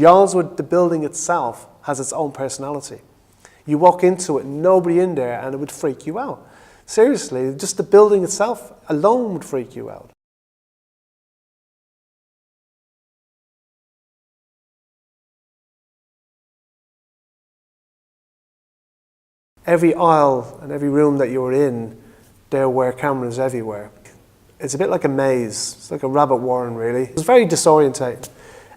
Yarlswood, the building itself, has its own personality. You walk into it, nobody in there, and it would freak you out. Seriously, just the building itself alone would freak you out. Every aisle and every room that you were in, there were cameras everywhere. It's a bit like a maze. It's like a rabbit warren, really. It was very disorientating.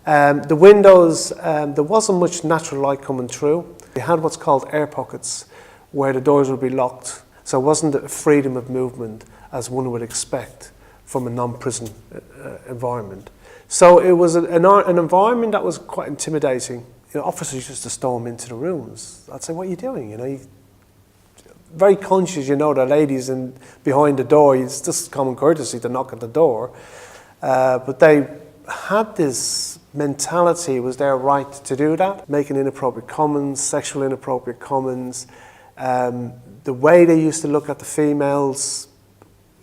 The windows, there wasn't much natural light coming through. They had what's called air pockets, where the doors would be locked. So it wasn't a freedom of movement as one would expect from a non-prison environment. So it was an environment that was quite intimidating. You know, officers used to storm into the rooms. I'd say, "What are you doing?" You know, very conscious, you know, the ladies behind the door. It's just common courtesy to knock at the door. But they had this mentality, it was their right to do that, making inappropriate comments, sexual inappropriate comments. The way they used to look at the females,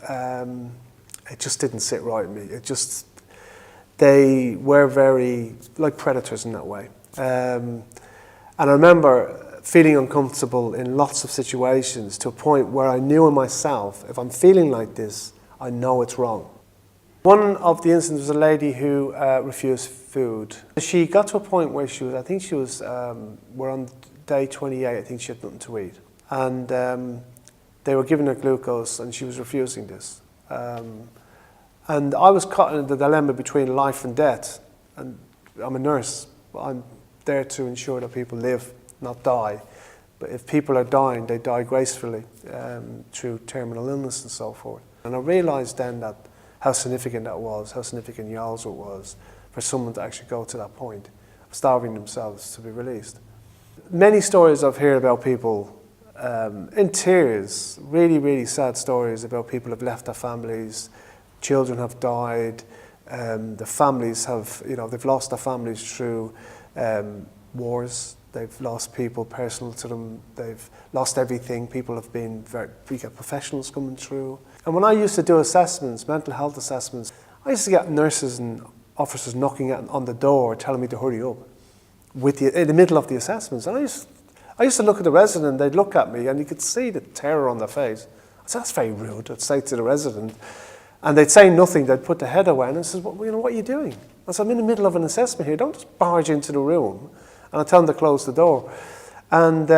it just didn't sit right with me. They were very, like predators in that way. And I remember feeling uncomfortable in lots of situations to a point where I knew in myself, if I'm feeling like this, I know it's wrong. One of the incidents was a lady who refused food. She got to a point where we're on day 28, I think she had nothing to eat. And they were giving her glucose and she was refusing this. And I was caught in the dilemma between life and death. And I'm a nurse, I'm there to ensure that people live, not die. But if people are dying, they die gracefully through terminal illness and so forth. And I realised then that how significant that was, how significant Yarlswood was for someone to actually go to that point of starving themselves to be released. Many stories I've heard about people in tears, really, really sad stories about people who've left their families, children have died, the families have, you know, they've lost their families through wars. They've lost people personal to them. They've lost everything. People have been we get professionals coming through. And when I used to do assessments, mental health assessments, I used to get nurses and officers knocking on the door telling me to hurry up in the middle of the assessments. And I used to look at the resident, they'd look at me and you could see the terror on their face. I said, "That's very rude," I'd say to the resident. And they'd say nothing, they'd put their head away. And I said, "Well, you know, what are you doing?" I said, "I'm in the middle of an assessment here. Don't just barge into the room." And I tell them to close the door. And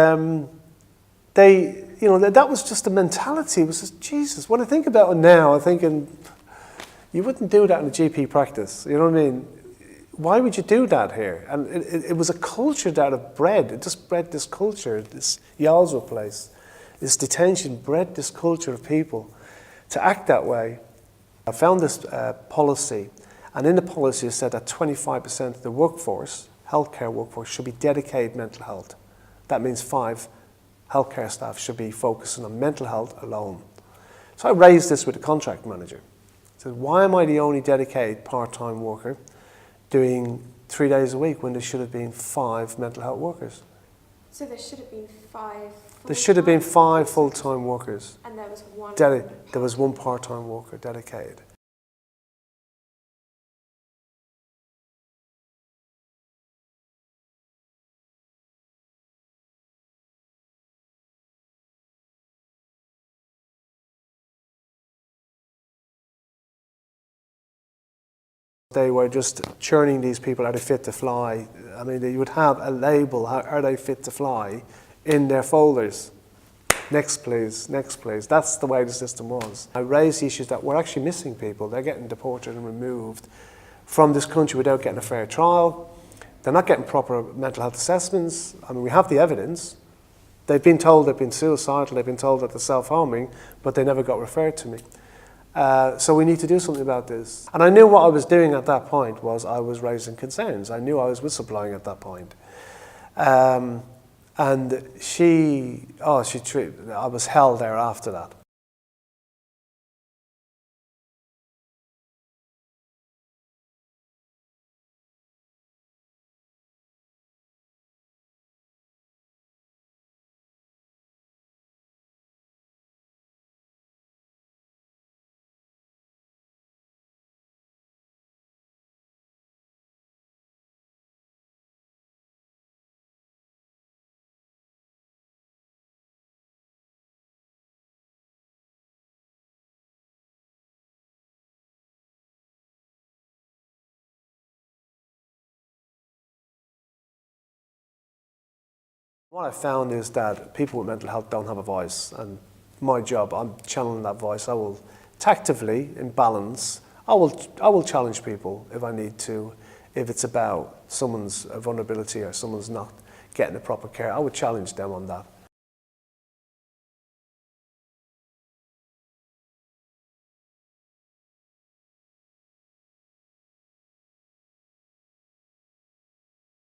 you know, that was just the mentality. It was just, Jesus. When I think about it now, I'm thinking, you wouldn't do that in a GP practice. You know what I mean? Why would you do that here? And it was a culture that had bred. It just bred this culture, this Yarlswood place, this detention bred this culture of people to act that way. I found this policy, and in the policy it said that 25% of the workforce, healthcare workforce, should be dedicated mental health. That means 5 healthcare staff should be focusing on mental health alone. So I raised this with the contract manager. I said, "Why am I the only dedicated part-time worker doing 3 days a week when there should have been 5 mental health workers?" So there should have been 5 There should have been 5 full-time workers. And there was one There was 1 part-time worker dedicated. They were just churning these people, are they fit to fly? I mean, you would have a label, are they fit to fly, in their folders. Next please, next please. That's the way the system was. I raised issues that we're actually missing people. They're getting deported and removed from this country without getting a fair trial. They're not getting proper mental health assessments. I mean, we have the evidence. They've been told they've been suicidal, they've been told that they're self-harming, but they never got referred to me. So we need to do something about this. And I knew what I was doing at that point was I was raising concerns. I knew I was whistleblowing at that point. And I was hell there after that. What I found is that people with mental health don't have a voice, and my job, I'm channeling that voice. I will tactively, in balance, I will challenge people if I need to. If it's about someone's vulnerability or someone's not getting the proper care, I would challenge them on that.